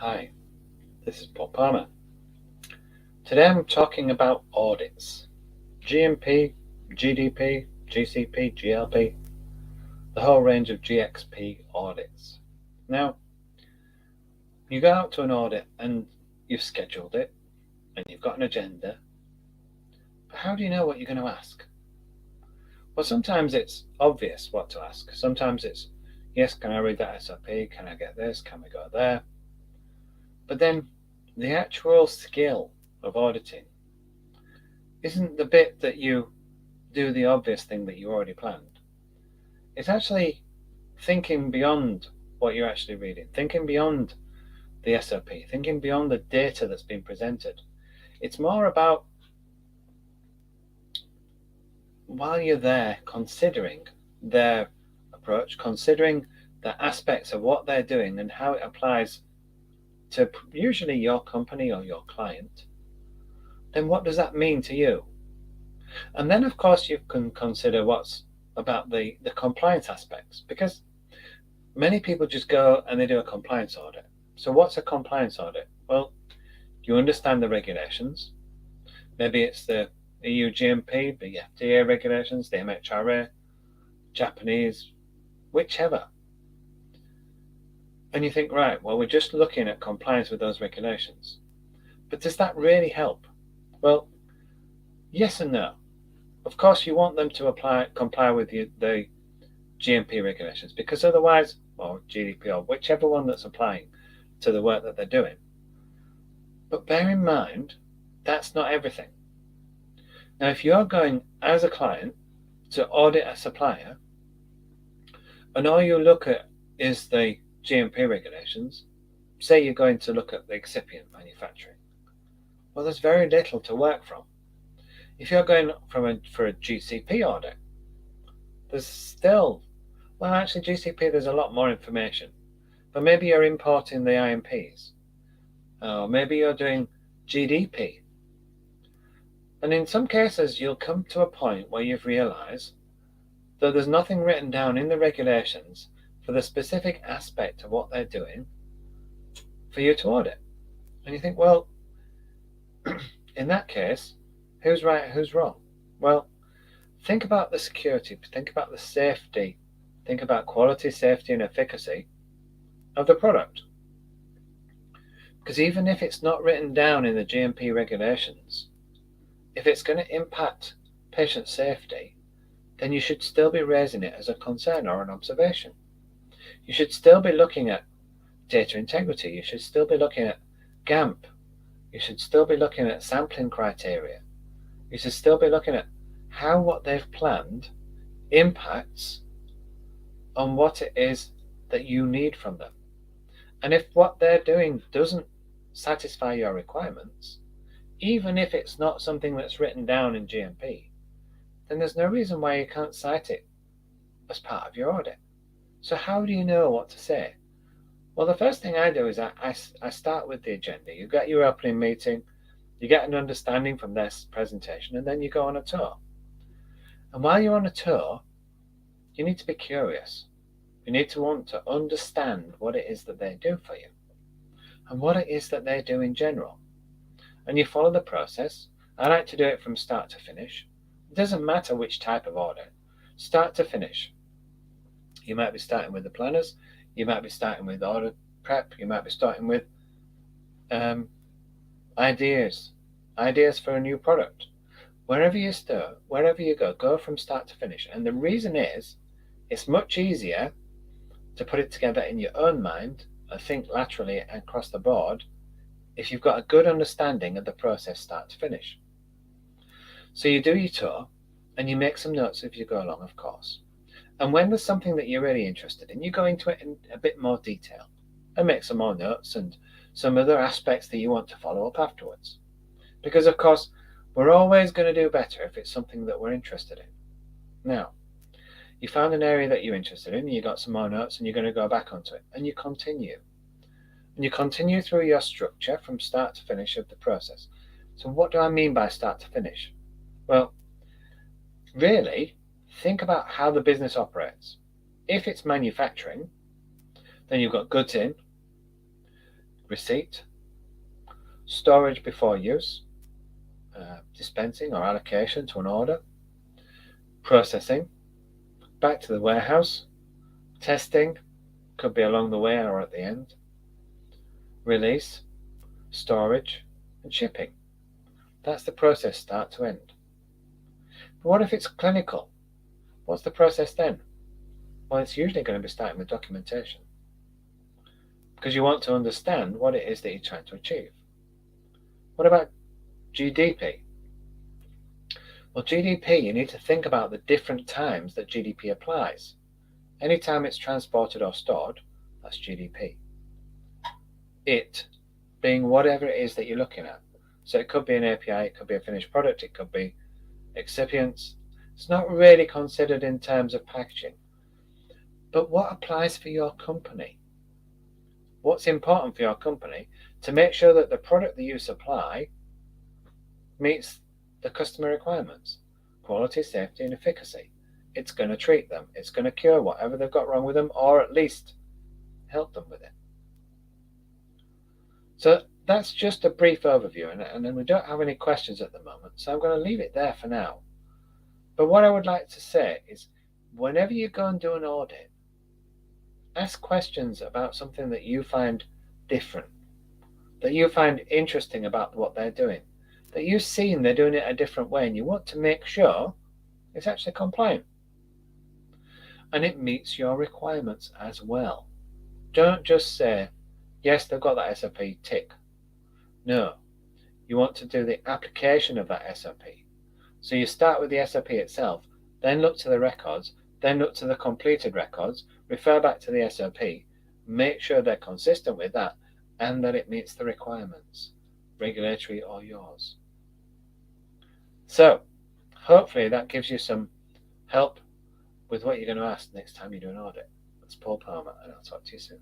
Hi, this is Paul Palmer. Today I'm talking about audits. GMP, GDP, GCP, GLP, the whole range of GxP audits. Now, you go out to an audit and you've scheduled it and you've got an agenda, but how do you know what you're going to ask? Well, sometimes it's obvious what to ask. Sometimes it's, yes, can I read that SOP? Can I get this? Can we go there? But then the actual skill of auditing isn't the bit that you do the obvious thing that you already planned. It's actually thinking beyond what you're actually reading, thinking beyond the SOP, thinking beyond the data that's been presented. It's more about, while you're there, considering their approach, considering the aspects of what they're doing and how it applies to usually your company or your client, then what does that mean to you? And then, of course, you can consider what's about the compliance aspects, because many people just go and they do a compliance audit. So what's a compliance audit? Well, you understand the regulations. Maybe it's the EU GMP, the FDA regulations, the MHRA, Japanese, whichever. And you think, right, well, we're just looking at compliance with those regulations. But does that really help? Well, yes and no. Of course, you want them to comply with the GMP regulations, because otherwise, or GDP, or whichever one that's applying to the work that they're doing. But bear in mind, that's not everything. Now, if you're going as a client to audit a supplier, and all you look at is the GMP regulations, say you're going to look at the excipient manufacturing, well, there's very little to work from. If you're going for a GCP audit, there's still, well, actually GCP, there's a lot more information, but maybe you're importing the IMPs, or maybe you're doing GDP. And in some cases, you'll come to a point where you've realized that there's nothing written down in the regulations for the specific aspect of what they're doing for you to audit. And you think, well, in that case, who's right, who's wrong? Well, think about the security, think about the safety, think about quality, safety, and efficacy of the product. Because even if it's not written down in the GMP regulations, if it's going to impact patient safety, then you should still be raising it as a concern or an observation. You should still be looking at data integrity. You should still be looking at GAMP. You should still be looking at sampling criteria. You should still be looking at how what they've planned impacts on what it is that you need from them. And if what they're doing doesn't satisfy your requirements, even if it's not something that's written down in GMP, then there's no reason why you can't cite it as part of your audit. So how do you know what to say? Well, the first thing I do is I start with the agenda. You get your opening meeting, you get an understanding from this presentation, and then you go on a tour. And while you're on a tour, you need to be curious. You need to want to understand what it is that they do for you and what it is that they do in general. And you follow the process. I like to do it from start to finish. It doesn't matter which type of audit, start to finish. You might be starting with the planners, you might be starting with audit prep, you might be starting with ideas for a new product. Wherever you start, wherever you go from start to finish. And the reason is, it's much easier to put it together in your own mind and think laterally and across the board if you've got a good understanding of the process start to finish. So you do your tour and you make some notes as you go along, of course. And when there's something that you're really interested in, you go into it in a bit more detail and make some more notes and some other aspects that you want to follow up afterwards. Because, of course, we're always going to do better if it's something that we're interested in. Now, you found an area that you're interested in, you got some more notes, and you're going to go back onto it, and you continue. And you continue through your structure from start to finish of the process. So what do I mean by start to finish? Well, really, think about how the business operates. If it's manufacturing, then you've got goods in, receipt, storage before use, dispensing or allocation to an order, processing, back to the warehouse, testing, could be along the way or at the end, release, storage, and shipping. That's the process start to end. But what if it's clinical? What's the process then? Well, it's usually going to be starting with documentation, because you want to understand what it is that you're trying to achieve. What about GDP? Well, GDP, you need to think about the different times that GDP applies. Anytime it's transported or stored, that's GDP. It being whatever it is that you're looking at. So it could be an API, it could be a finished product, it could be excipients. It's not really considered in terms of packaging. But what applies for your company? What's important for your company to make sure that the product that you supply meets the customer requirements? Quality, safety, and efficacy. It's going to treat them. It's going to cure whatever they've got wrong with them, or at least help them with it. So that's just a brief overview, and then we don't have any questions at the moment, so I'm going to leave it there for now. But what I would like to say is, whenever you go and do an audit, ask questions about something that you find different, that you find interesting about what they're doing, that you've seen they're doing it a different way, and you want to make sure it's actually compliant and it meets your requirements as well. Don't just say, yes, they've got that SOP, tick. No, you want to do the application of that SOP. So you start with the SOP itself, then look to the records, then look to the completed records, refer back to the SOP, make sure they're consistent with that, and that it meets the requirements, regulatory or yours. So, hopefully that gives you some help with what you're going to ask next time you do an audit. That's Paul Palmer, and I'll talk to you soon.